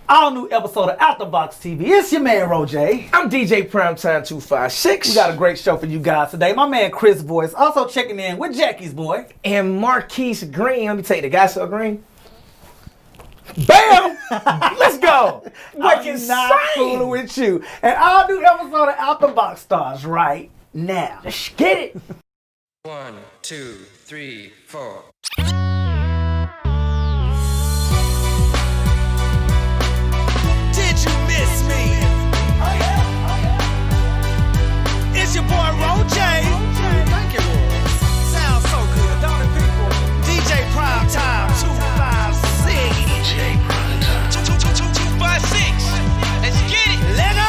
All new episode of Out the Box TV. It's your man RoJay. I'm DJ Primetime 256. We got a great show for you guys today. My man Chris Voice also checking in with Jackie's boy. And Marquis Green. Let me tell you, the guy so green. Bam! Let's go. I'm not fooling with you. And all new episode of Out the Box starts right now. Let's get it. 1, 2, 3, 4. It's your boy RoJay. Thank you, Lord. Sounds so good, don't it, people? DJ Primetime 256. DJ Primetime 256. Let's get it. Let go.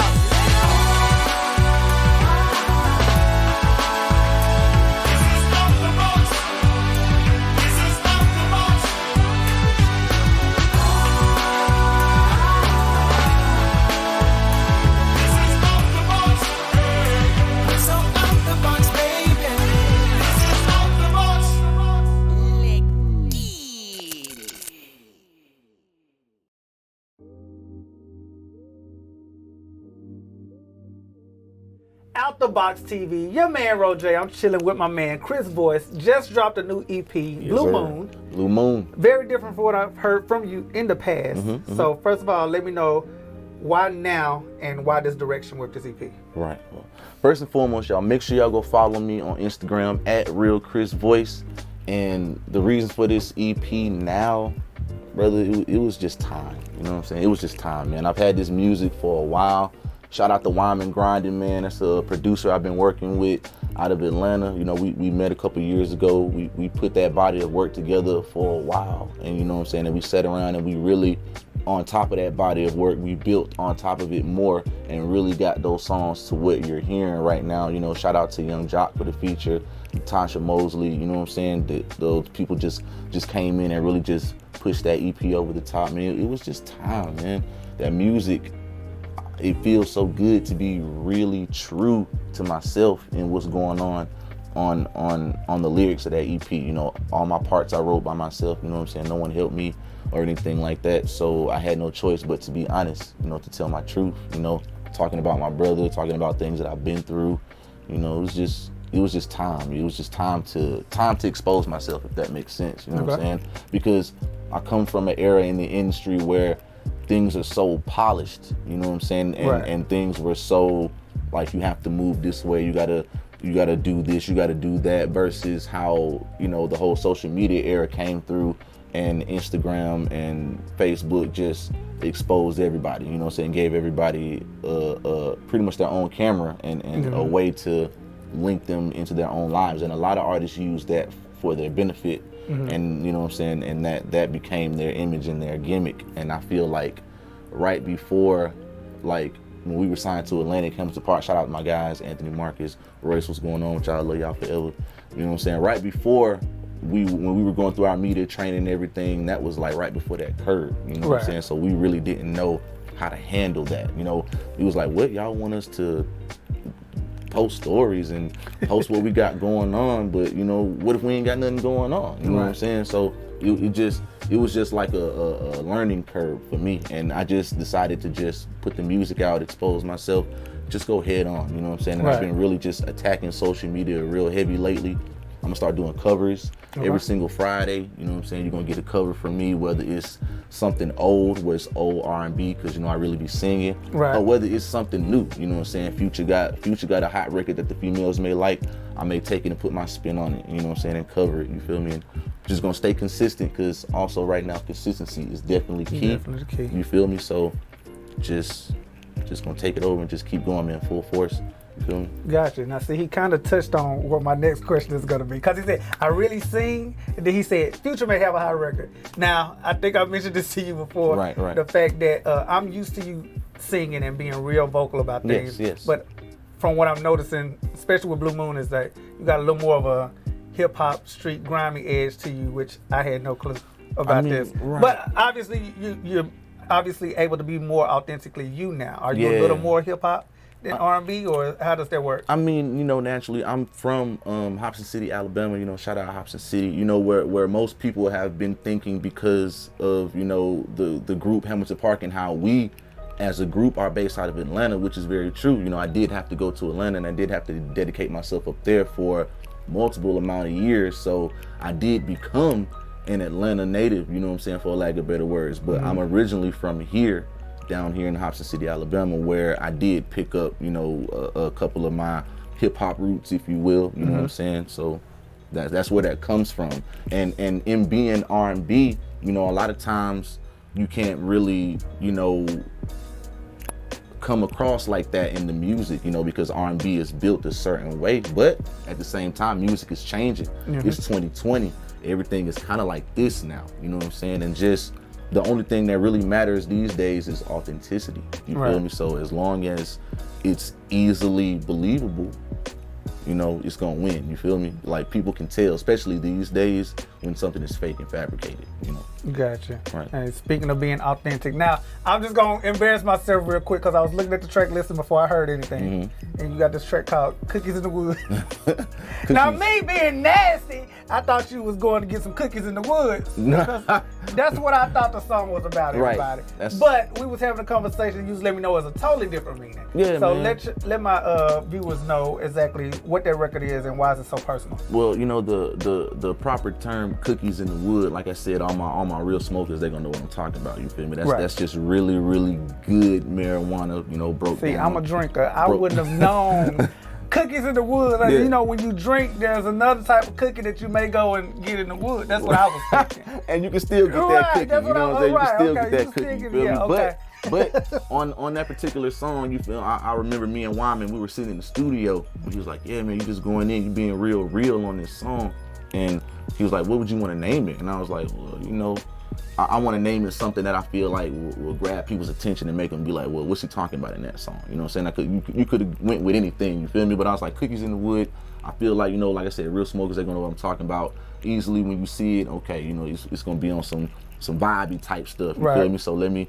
This is off the box. This is off the box. This is off the box. So off the box, baby. This is off the box. Out the Box TV. Your man RoJay. I'm chilling with my man Chris Voice. Just dropped a new EP, Blue Moon. Blue Moon. Very different from what I've heard from you in the past. So first of all, let me know why now and why this direction with this EP. Right. Well, first and foremost, y'all, make sure y'all go follow me on Instagram at Real Chris Voice. And the reasons for this EP now, brother, it was just time. You know what I'm saying? It was just time, man. I've had this music for a while. Shout out to Wyman Grinding, man. That's a producer I've been working with out of Atlanta. You know, we met a couple years ago. We put that body of work together for a while. And you know what I'm saying? And we sat around and we really, on top of that body of work, we built on top of it more and really got those songs to what you're hearing right now. You know, shout out to Young Jock for the feature, Tasha Mosley, you know what I'm saying? Those people just came in and really just pushed that EP over the top, man. It was just time, man. That music, it feels so good to be really true to myself and what's going on the lyrics of that EP. You know, all my parts I wrote by myself, you know what I'm saying? No one helped me or anything like that. So I had no choice but to be honest, you know, to tell my truth, you know, talking about my brother, talking about things that I've been through. You know, it was just time. It was just time to expose myself, if that makes sense. You know what I'm saying? Because I come from an era in the industry where things are so polished, you know what I'm saying? And things were so like, you have to move this way, you gotta do this, you gotta do that, versus how, you know, the whole social media era came through and Instagram and Facebook just exposed everybody, you know what I'm saying? Gave everybody pretty much their own camera and a way to link them into their own lives. And a lot of artists use that for their benefit. And you know what I'm saying, and that became their image and their gimmick. And I feel like right before, like when we were signed to Atlantic Chemistry Park, shout out to my guys, Anthony, Marcus, Royce, what's going on with y'all, love y'all forever. You know what I'm saying? Right before when we were going through our media training and everything, that was like right before that curve, you know what I'm saying? So we really didn't know how to handle that. You know, it was like, what, y'all want us to post stories and post what we got going on, but you know, what if we ain't got nothing going on? You know what I'm saying? So it was just like a learning curve for me, and I just decided to just put the music out, expose myself, just go head on, you know what I'm saying? And I've been really just attacking social media real heavy lately. I'm gonna start doing covers every single Friday. You know what I'm saying? You're gonna get a cover from me, whether it's something old, where it's old R&B, because you know I really be singing, or whether it's something new. You know what I'm saying? Future got a hot record that the females may like. I may take it and put my spin on it. You know what I'm saying? And cover it. You feel me? And just gonna stay consistent, because also right now consistency is definitely key. You feel me? So just gonna take it over and just keep going, man, full force. You feel me? Gotcha. Now, see, he kind of touched on what my next question is going to be. Because he said, I really sing. And then he said, Future may have a high record. Now, I think I mentioned this to you before. Right. The fact that I'm used to you singing and being real vocal about things. Yes. But from what I'm noticing, especially with Blue Moon, is that you got a little more of a hip-hop, street, grimy edge to you, which I had no clue about this. But obviously, you're obviously able to be more authentically you now. Are you a little more hip-hop than R&B, or how does that work? I mean, naturally, I'm from Hobson City, Alabama. Shout out Hobson City. Where most people have been thinking because of the group Hamilton Park and how we, as a group, are based out of Atlanta, which is very true. I did have to go to Atlanta, and I did have to dedicate myself up there for multiple amount of years. So I did become an Atlanta native. For lack of better words. But I'm originally from here, down here in Hobson City, Alabama, where I did pick up, a couple of my hip hop roots, if you will. You know what I'm saying? So that's where that comes from. And in being R&B, a lot of times you can't really, come across like that in the music, because R&B is built a certain way. But at the same time, music is changing. It's 2020. Everything is kind of like this now. You know what I'm saying? And just the only thing that really matters these days is authenticity. You feel me? So as long as it's easily believable, it's gonna win. You feel me? Like, people can tell, especially these days, when something is fake and fabricated. Gotcha. Right. And speaking of being authentic, now I'm just gonna embarrass myself real quick because I was looking at the track listing before I heard anything, and you got this track called "Cookies in the Woods." Now, me being nasty, I thought you was going to get some cookies in the woods. That's what I thought the song was about, everybody. Right. But we was having a conversation, and you just let me know it's a totally different meaning. Yeah, so man. let my viewers know exactly what that record is and why is it so personal. Well, the proper term "cookies in the wood," like I said, all my real smokers, they're gonna know what I'm talking about. You feel me? That's just really, really good marijuana. Broke down. See, I'm a drinker. I wouldn't have known. Cookies in the wood. Like, when you drink, there's another type of cookie that you may go and get in the wood. That's what I was thinking. And you can still get that cookie. That's You know what I'm saying? You can still get that cookie. Thinking, You feel yeah, me? okay. But on that particular song, you feel, I remember me and Wyman, we were sitting in the studio, and he was like, "Yeah, man, you just going in, you being real on this song." And he was like, "What would you want to name it?" And I was like, "Well, I want to name it something that I feel like will grab people's attention and make them be like, well, what's he talking about in that song?" You know what I'm saying? You could have went with anything, you feel me? But I was like, "Cookies in the Wood." I feel like, like I said, real smokers, they're gonna know what I'm talking about. Easily when you see it, okay, it's gonna be on some vibey type stuff. You feel me? So let me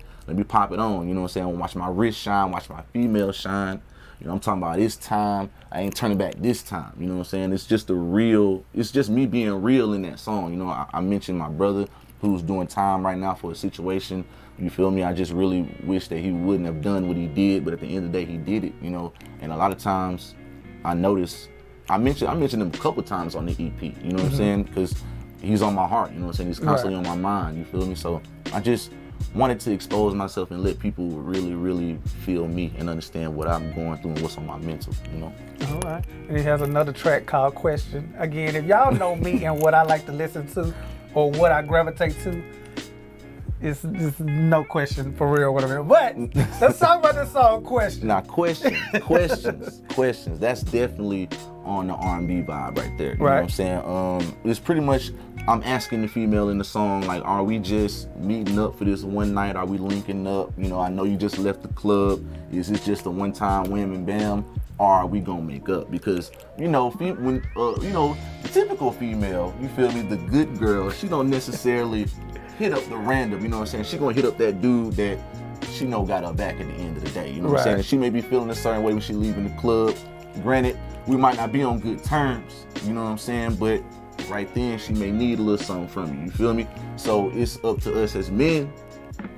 pop it on. You know what I'm saying? Watch my wrist shine, watch my female shine. I'm talking about this time. I ain't turning back this time. You know what I'm saying? It's just it's just me being real in that song. I mentioned my brother who's doing time right now for a situation. You feel me? I just really wish that he wouldn't have done what he did, but at the end of the day, he did it. And a lot of times, I notice I mentioned him a couple times on the EP. You know what I'm saying? Because he's on my heart. You know what I'm saying? He's constantly on my mind. You feel me? So I just wanted to expose myself and let people really, really feel me and understand what I'm going through and what's on my mental. All right. And he has another track called "Question." Again, if y'all know me and what I like to listen to, or what I gravitate to, it's no question for real what I mean. But let's talk about this song, "Question." Now, questions. That's definitely on the R&B vibe right there. You know what I'm saying? It's pretty much, I'm asking the female in the song, like, are we just meeting up for this one night? Are we linking up? I know you just left the club. Is this just a one-time wham and bam? Or are we gonna make up? Because when the typical female, you feel me, the good girl, she don't necessarily hit up the random. You know what I'm saying? She gonna hit up that dude that she know got her back at the end of the day. You know what I'm saying? She may be feeling a certain way when she leaving the club. Granted, we might not be on good terms. You know what I'm saying? But right then, she may need a little something from you. You feel me? So it's up to us as men.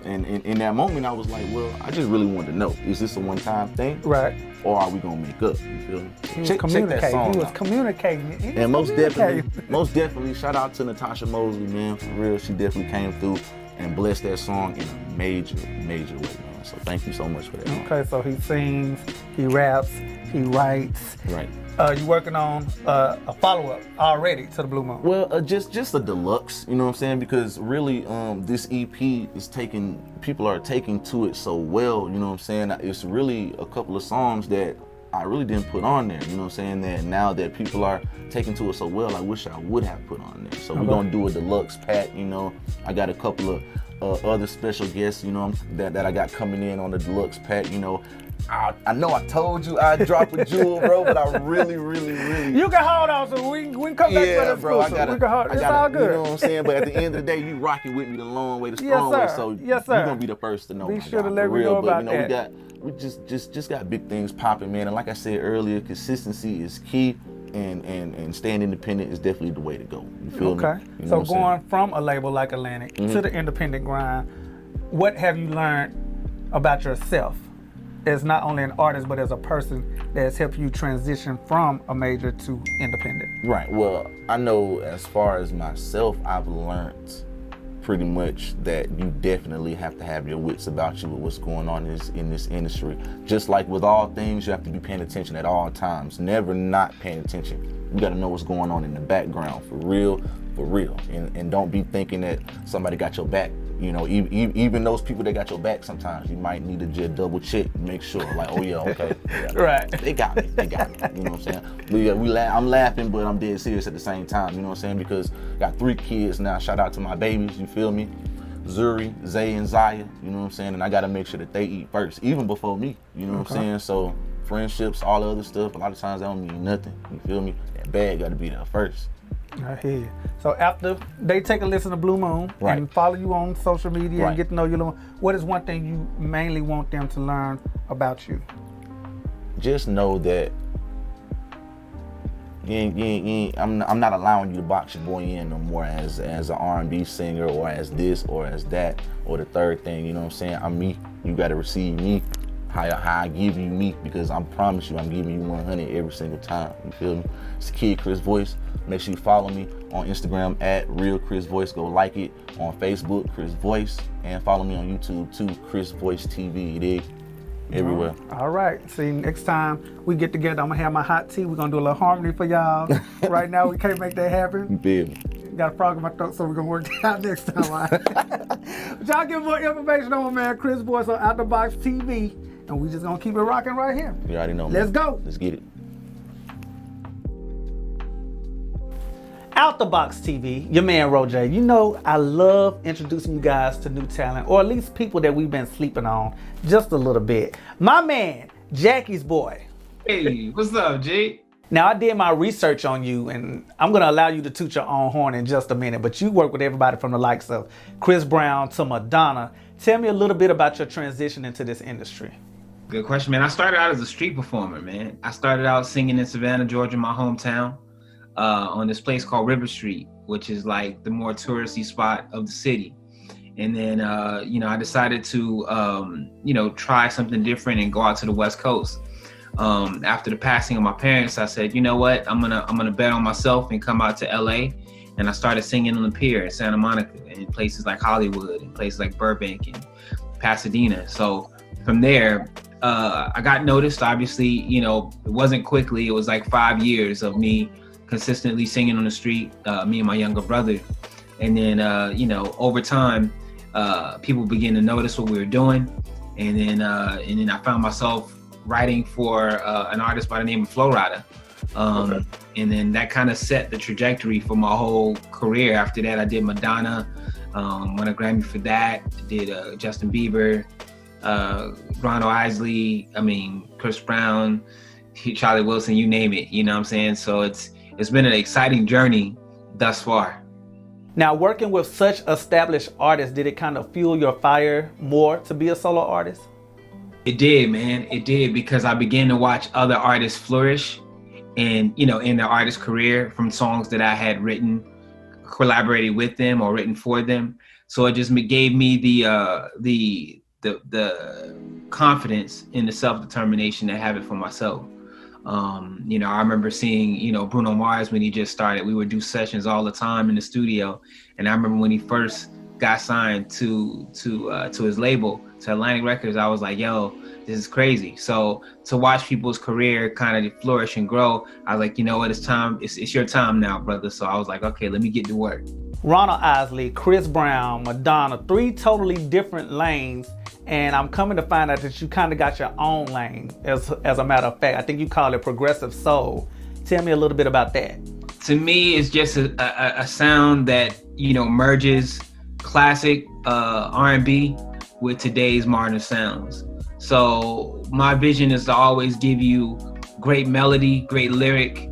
And in that moment, I was like, well, I just really wanted to know, is this a one-time thing? Right. Or are we gonna make up? You feel me? Check that song out. Communicating. And most definitely, shout out to Natasha Mosley, man. For real, she definitely came through and blessed that song in a major way, man. So thank you so much for that. Okay, so he sings, he raps, he writes. Right. You working on a follow-up already to the Blue Moon? Well, just a deluxe, you know what I'm saying? Because really, this EP is people are taking to it so well, you know what I'm saying? It's really a couple of songs that I really didn't put on there, you know what I'm saying? That now that people are taking to it so well, I wish I would have put on there. So we're gonna do a deluxe pack, I got a couple of other special guests, that I got coming in on the deluxe pack, I know I told you I'd drop a jewel, bro, but I really. You can hold on, so we can come back for the bro. exclusive. It's all good. You know what I'm saying? But at the end of the day, you rocking with me the long way, the Yes, strong way. sir. So Yes, sir. you're gonna be the first to know. Be my sure guy, to let for me know real. about But you know, that. we just got big things popping, man. And like I said earlier, consistency is key, and staying independent is definitely the way to go. You feel me? Okay. You know So what I'm saying? going from a label like Atlantic to the independent grind, what have you learned about yourself as not only an artist but as a person that has helped you transition from a major to independent? Right. Well, I know as far as myself, I've learned pretty much that you definitely have to have your wits about you with what's going on in this industry. Just like with all things, you have to be paying attention at all times. Never not paying attention. You got to know what's going on in the background, for real. And don't be thinking that somebody got your back. You know, even those people that got your back, sometimes you might need to just double check, make sure, like, oh yeah, okay, yeah. Right. They got me. You know what I'm saying? I'm laughing, but I'm dead serious at the same time. You know what I'm saying? Because I got 3 kids now. Shout out to my babies. You feel me? Zuri, Zay, and Zaya. You know what I'm saying? And I got to make sure that they eat first, even before me. You know what I'm saying? So friendships, all the other stuff, a lot of times that don't mean nothing. You feel me? That bag got to be there first. I hear you. So after they take a listen to Blue Moon Right. and follow you on social media Right. and get to know you a little, what is one thing you mainly want them to learn about you? Just know that I'm not allowing you to box your boy in no more as an R&B singer or as this or as that or the third thing. You know what I'm saying? I'm me. You got to receive me how I give you me, because I promise you I'm giving you 100 every single time. You feel me? It's the Kid Chris Voice. Make sure you follow me on Instagram at Real Chris Voice. Go like it on Facebook, Chris Voice, and follow me on YouTube too, Chris Voice TV. You dig? Everywhere. All right. See, next time we get together, I'm gonna have my hot tea. We're gonna do a little harmony for y'all. Right now, we can't make that happen. You feel me? Got a frog in my throat, so we're gonna work that out next time. All right? But y'all get more information on man Chris Voice on Out the Box TV, and we just gonna keep it rocking right here. You already know. Let's man. go. Let's get it. Out the Box TV, your man RoJay. You know, I love introducing you guys to new talent, or at least people that we've been sleeping on just a little bit. My man, Jackie's boy. Hey, what's up, G? Now, I did my research on you, and I'm gonna allow you to toot your own horn in just a minute, but you work with everybody from the likes of Chris Brown to Madonna. Tell me a little bit about your transition into this industry. Good question, man. I started out as a street performer, man. I started out singing in Savannah, Georgia, my hometown, on this place called River Street, which is like the more touristy spot of the city. And then, I decided to, try something different and go out to the West Coast. After the passing of my parents, I said, you know what, I'm gonna bet on myself and come out to LA. And I started singing on the pier in Santa Monica and in places like Hollywood and places like Burbank and Pasadena. So from there, I got noticed. Obviously, it wasn't quickly. It was like 5 years of me consistently singing on the street, me and my younger brother. And then, over time, people began to notice what we were doing. And then I found myself writing for an artist by the name of Flo Rida. Okay. And then that kind of set the trajectory for my whole career. After that, I did Madonna, won a Grammy for that. I did Justin Bieber, Ronald Isley, Chris Brown, Charlie Wilson, you name it. You know what I'm saying? So it's been an exciting journey thus far. Now, working with such established artists, did it kind of fuel your fire more to be a solo artist? It did, man. It did, because I began to watch other artists flourish and, in their artist career from songs that I had written, collaborated with them or written for them. So it just gave me the confidence and the self-determination to have it for myself. I remember seeing, Bruno Mars when he just started. We would do sessions all the time in the studio. And I remember when he first got signed to his label, to Atlantic Records, I was like, yo, this is crazy. So to watch people's career kind of flourish and grow, I was like, you know what, it's time. It's your time now, brother. So I was like, okay, let me get to work. Ronald Isley, Chris Brown, Madonna, 3 totally different lanes. And I'm coming to find out that you kind of got your own lane, as a matter of fact. I think you call it progressive soul. Tell me a little bit about that. To me, it's just a sound that, merges classic R&B with today's modern sounds. So my vision is to always give you great melody, great lyric,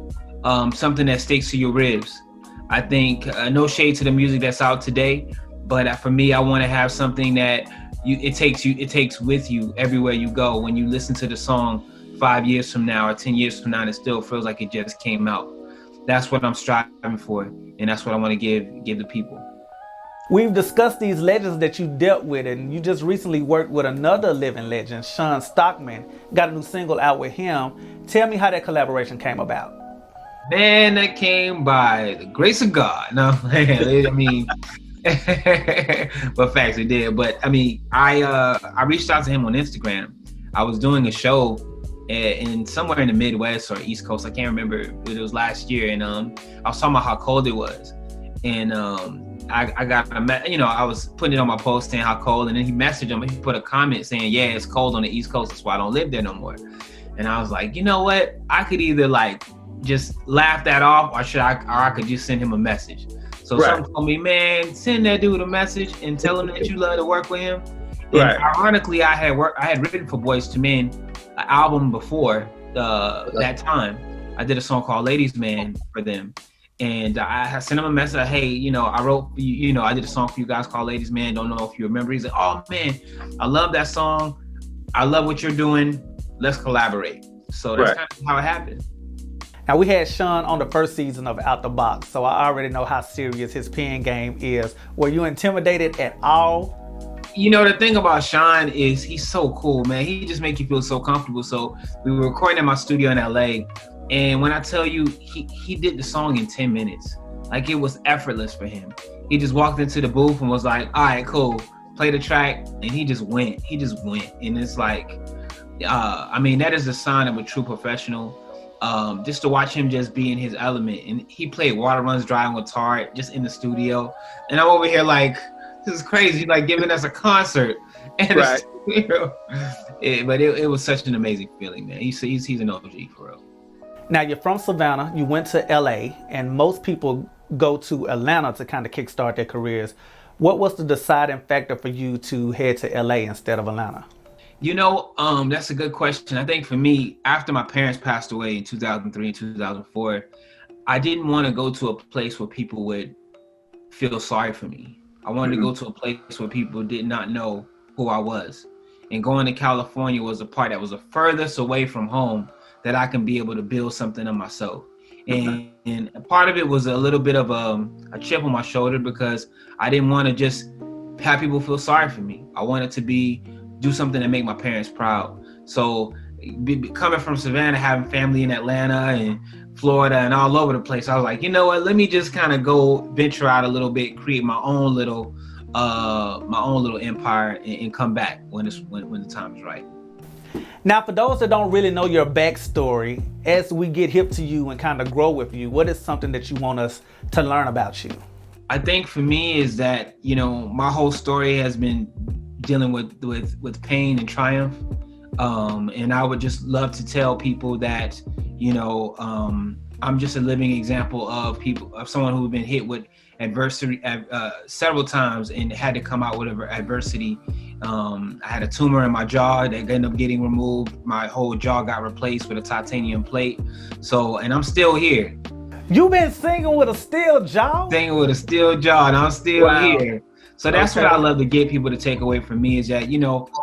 something that sticks to your ribs. I think no shade to the music that's out today, but for me, I want to have something that it takes with you everywhere you go. When you listen to the song 5 years from now or 10 years from now, and it still feels like it just came out. That's what I'm striving for, and that's what I want to give the people. We've discussed these legends that you dealt with, and you just recently worked with another living legend, Sean Stockman. Got a new single out with him. Tell me how that collaboration came about. Man, that came by the grace of God. No, I mean, but facts, it did. But I mean, I reached out to him on Instagram. I was doing a show in somewhere in the Midwest or East Coast. I can't remember. It was last year, and I was talking about how cold it was, and I got I was putting it on my post saying how cold, and then he messaged him. He put a comment saying, "Yeah, it's cold on the East Coast. That's why I don't live there no more." And I was like, you know what? I could either like just laugh that off, or I could just send him a message. So someone told me, man, send that dude a message and tell him that you love to work with him. And ironically, I had written for Boyz II Men an album before that time. I did a song called Ladies Man for them. And I sent him a message, hey, I wrote, I did a song for you guys called Ladies Man. Don't know if you remember. He's like, oh man, I love that song. I love what you're doing. Let's collaborate. So that's kind of how it happened. Now, we had Sean on the first season of Out the Box, so I already know how serious his pen game is. Were you intimidated at all? The thing about Sean is he's so cool, man. He just makes you feel so comfortable. So we were recording in my studio in LA, and when I tell you, he did the song in 10 minutes. Like, it was effortless for him. He just walked into the booth and was like, all right, cool, play the track, and he just went. And it's like, that is the sign of a true professional. Just to watch him just be in his element. And he played Water Runs Dry and Was Hard just in the studio. And I'm over here like, this is crazy, like giving us a concert. And but it was such an amazing feeling, man. He's an OG for real. Now, you're from Savannah, you went to LA, and most people go to Atlanta to kind of kickstart their careers. What was the deciding factor for you to head to LA instead of Atlanta? That's a good question. I think for me, after my parents passed away in 2003 and 2004, I didn't want to go to a place where people would feel sorry for me. I wanted to go to a place where people did not know who I was. And going to California was a part that was the furthest away from home that I can be able to build something of myself. And a part of it was a little bit of a chip on my shoulder because I didn't want to just have people feel sorry for me. I wanted to do something that make my parents proud. So coming from Savannah, having family in Atlanta and Florida and all over the place, I was like, you know what, let me just kind of go venture out a little bit, create my own little empire and come back when the time is right. Now, for those that don't really know your backstory, as we get hip to you and kind of grow with you, what is something that you want us to learn about you? I think for me is that, my whole story has been dealing with pain and triumph. And I would just love to tell people that, I'm just a living example of someone who's been hit with adversity several times and had to come out with adversity. I had a tumor in my jaw that ended up getting removed. My whole jaw got replaced with a titanium plate. And I'm still here. You've been singing with a steel jaw? Singing with a steel jaw, and I'm still here. So that's what I love to get people to take away from me is that,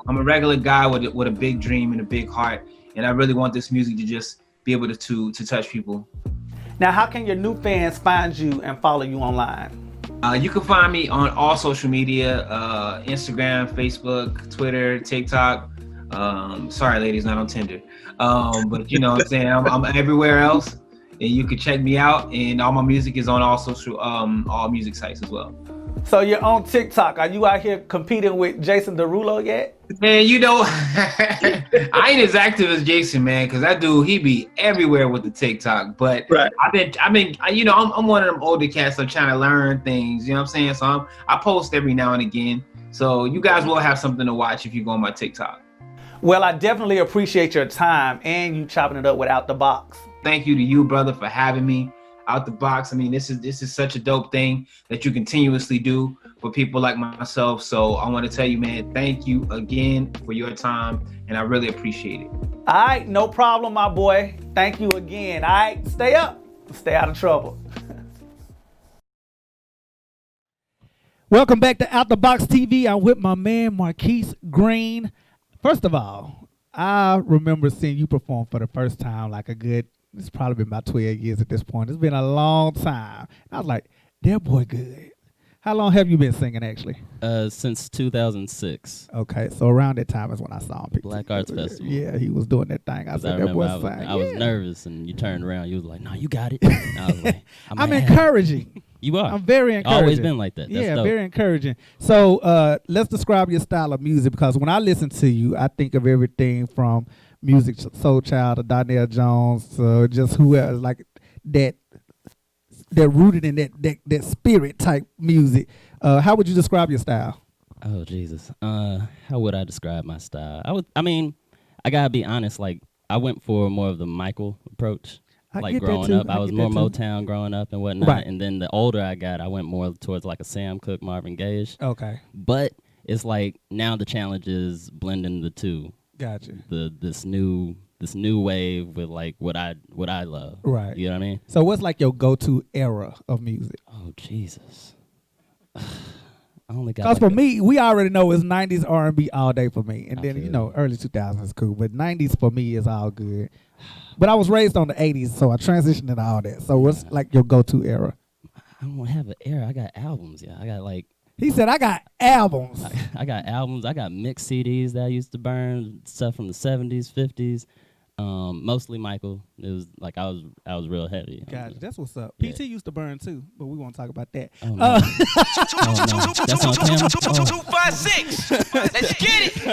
I'm a regular guy with a big dream and a big heart. And I really want this music to just be able to touch people. Now, how can your new fans find you and follow you online? You can find me on all social media, Instagram, Facebook, Twitter, TikTok. Sorry, ladies, not on Tinder. But you know what I'm saying? I'm everywhere else. And you can check me out. And all my music is on all music sites as well. So you're on TikTok. Are you out here competing with Jason Derulo yet? Man, I ain't as active as Jason, man, because that dude, he be everywhere with the TikTok. But I'm one of them older cats. I'm trying to learn things. You know what I'm saying? So I post every now and again. So you guys will have something to watch if you go on my TikTok. Well, I definitely appreciate your time and you chopping it up with Out the Box. Thank you to you, brother, for having me. out the box. I mean, this is such a dope thing that you continuously do for people like myself. So I want to tell you, man, thank you again for your time, and I really appreciate it. All right, no problem, my boy. Thank you again. All right, stay up. Stay out of trouble. Welcome back to Out the Box TV. I'm with my man, Marquis Green. First of all, I remember seeing you perform for the first time it's probably been about 12 years at this point. It's been a long time. I was like, that boy good. How long have you been singing, actually? Since 2006. Okay, so around that time is when I saw him. Black Arts Festival. Yeah, he was doing that thing. I said, that boy sang. I was nervous, and you turned around. You was like, no, you got it. And I was like, I'm encouraging. You are. I'm very encouraging. Always been like that. That's dope. Very encouraging. So let's describe your style of music, because when I listen to you, I think of everything from Music Soul Child to Donnell Jones to just whoever, like that. They're rooted in that spirit type music. How would you describe your style? Oh Jesus. How would I describe my style? I gotta be honest. Like, I went for more of the Michael approach. Like growing up, I was more Motown growing up and whatnot. Right. And then the older I got, I went more towards like a Sam Cooke, Marvin Gaye. Okay. But it's like now the challenge is blending the two. Gotcha. This new wave with like what I love. Right. You know what I mean? So what's like your go-to era of music? Oh Jesus. I only got. Because for me, we already know it's 90s R&B all day for me, and then early 2000s is cool, but 90s for me is all good. But I was raised on the 80s, so I transitioned into all that. So what's like your go-to era? I don't have an era. I got albums. Yeah, I got like. He said, I got albums. I got albums. I got mixed CDs that I used to burn, stuff from the 70s, 50s. Mostly Michael. It was like I was real heavy. Gotcha. That's what's up. PT used to burn too, but we won't talk about that. Oh, no. That's on camera. 256. Let's get it.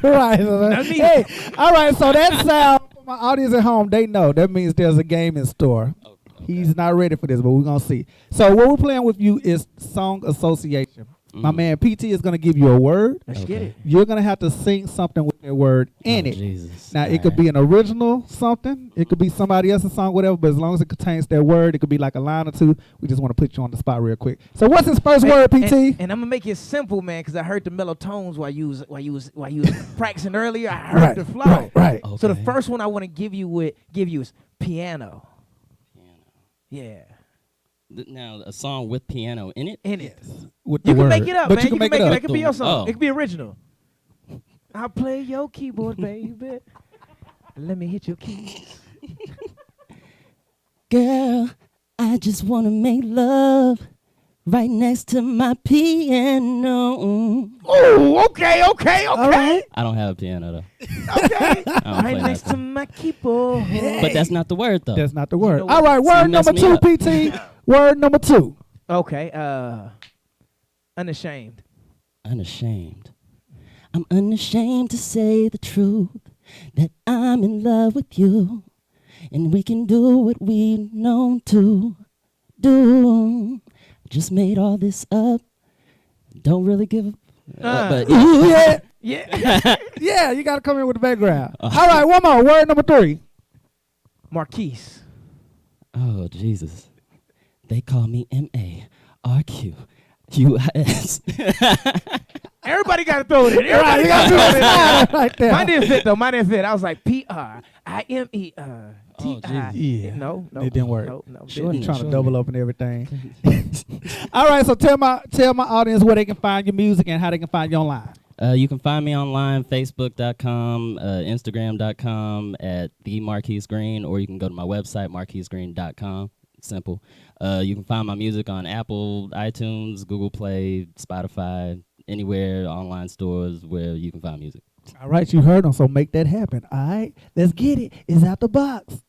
Right. Hey, all right. So that sound for my audience at home, they know that means there's a game in store. Okay. He's not ready for this, but we're gonna see. So what we're playing with you is song association. My man PT is going to give you a word. Let's get it. You're going to have to sing something with that word in it. Jesus. Now, it could be an original something. It could be somebody else's song, whatever, but as long as it contains that word, it could be like a line or two. We just want to put you on the spot real quick. So what's his first word, PT? And I'm going to make it simple, man, because I heard the mellow tones while you was practicing earlier. I heard the flow. Right. Okay. So the first one I want to give you is piano. Yeah. Now, a song with piano in it? With you the can word. make it up, But man. you can make it up. It could be your song. Oh. It could be original. I'll play your keyboard, baby. Let me hit your keys. Girl, I just want to make love right next to my piano. Oh, okay. All right. I don't have a piano, though. Okay. Right next to my keyboard. But that's not the word, though. That's not the word. You know All right, word number 2, PT. Word number 2. Okay. Unashamed. Unashamed. I'm unashamed to say the truth, that I'm in love with you, and we can do what we know to do. Just made all this up. Don't really give a... but Yeah. Yeah, you got to come in with the background. All right, one more. Word number 3. Marquis. Oh, Jesus. They call me M-A-R-Q-U-I-S. Everybody got to throw it in. Right, you got to do it right there. Mine didn't fit, though. Mine didn't fit. I was like, P-R-I-M-E-R. Yeah, No, it didn't work. No, You're trying to double up and everything. All right, so tell my audience where they can find your music and how they can find you online. You can find me online, Facebook.com, Instagram.com at the Marquis Green, or you can go to my website, marquisgreen.com. Simple. You can find my music on Apple, iTunes, Google Play, Spotify, anywhere, online stores where you can find music. All right, you heard them, so make that happen. All right, let's get it. It's out the box.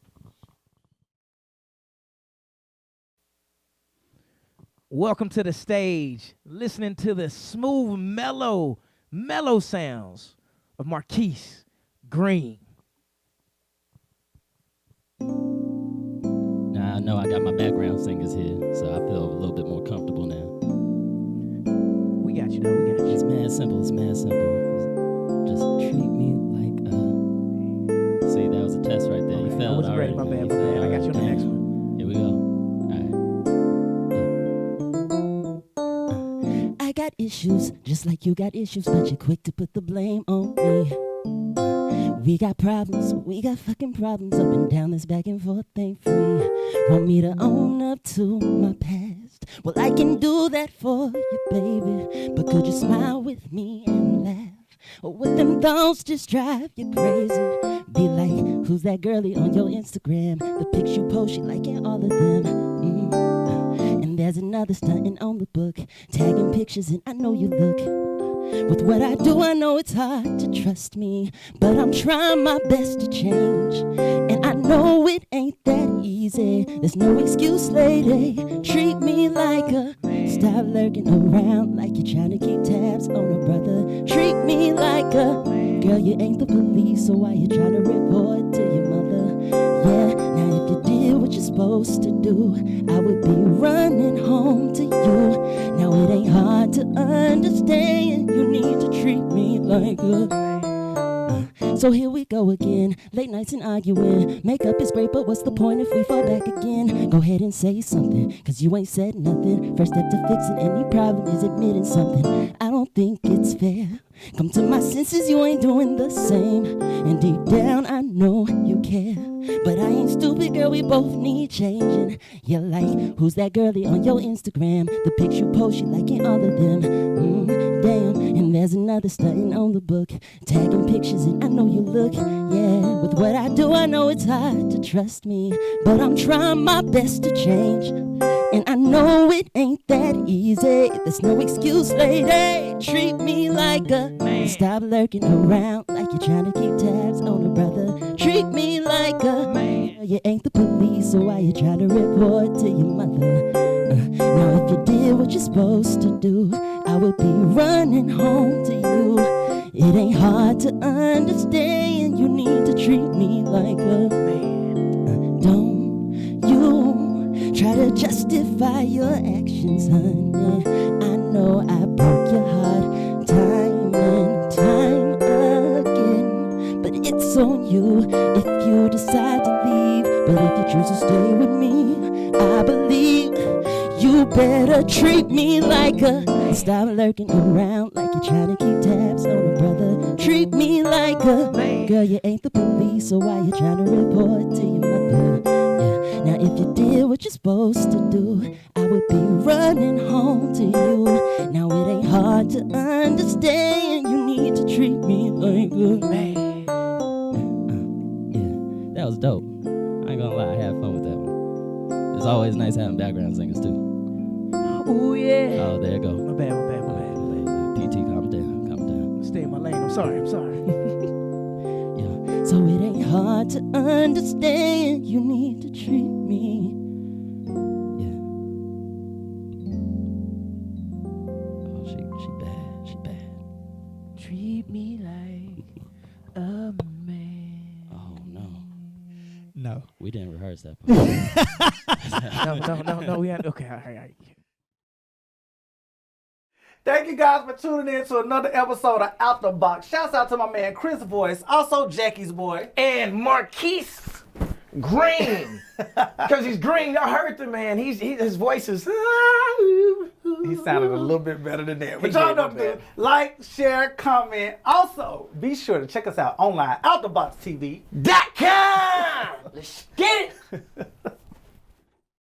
Welcome to the stage. Listening to the smooth, mellow sounds of Marquis Green. Now I know I got my background singers here, so I feel a little bit more comfortable now. We got you, though. We got you. It's mad simple. Just treat me like See, that was a test right there. You failed. wasn't ready. My bad. I got you on the next one. Here we go. All right. I got issues, just like you got issues, but you're quick to put the blame on me. We got problems, we got fucking problems. Up and down this back and forth ain't free. Want me to own up to my past? Well, I can do that for you, baby. But could you smile with me and laugh? Or would them thoughts just drive you crazy? Be like, who's that girlie on your Instagram? The pics you post, she liking all of them. And there's another stunting on the book, tagging pictures, and I know you look. With what I do, I know it's hard to trust me, but I'm trying my best to change. And I know it ain't that easy. There's no excuse, lady. Treat me like a stop lurking around like you're trying to keep tabs on a brother. Treat me like a girl, you ain't the police, so why you trying to report to your mother? Yeah, now if you did what you're supposed to do, I would be running home to you. Now it ain't hard to understand. You need to treat me like a so here we go again, late nights and arguing. Makeup is great, but what's the point if we fall back again? Go ahead and say something, cause you ain't said nothing. First step to fixing any problem is admitting something. I don't think it's fair. Come to my senses, you ain't doing the same. And deep down, I know you care. But I ain't stupid, girl, we both need changing. You're like, who's that girlie on your Instagram? The pics you post, she liking all of them. Damn, and there's another stunting on the book, tagging pictures, and I know you look. Yeah, with what I do, I know it's hard to trust me, but I'm trying my best to change. And I know it ain't that easy. There's no excuse, lady. Treat me like a man. Stop lurking around like you're trying to keep tabs on a brother. Treat me like a man. You ain't the police, so why you trying to report to your mother? Now if you did what you're supposed to do, I would be running home to you. It ain't hard to understand. You need to treat me like a man. Don't you try to justify your actions, honey. I know I broke your heart time and time again, but it's on you if you decide to leave. But if you choose to stay with me, I believe you better treat me like a stop lurking around like you're trying to keep tabs on a brother. Treat me like a girl, you ain't the police, so why you trying to report to your mother? Yeah. Now if you did what you're supposed to do, I would be running home to you. Now it ain't hard to understand. You need to treat me like a man. Yeah, that was dope. I ain't gonna lie, I had fun with that one. It's always nice having background singers too. Oh yeah. Oh, there you go. My bad. PT, calm down. Stay in my lane. I'm sorry. Yeah. So it ain't hard to understand. You need to treat me. Yeah. Oh, she bad. Treat me like a man. Oh no. No. We didn't rehearse that part. No. We had okay. All right. Thank you guys for tuning in to another episode of Out the Box. Shouts out to my man Chris Voice, also Jackie's boy. And Marquis Green. Because he's green. I heard the man. His voice is... He sounded a little bit better than that. But y'all know what to do. Like, share, comment. Also, be sure to check us out online, outtheboxtv.com. Let's get it.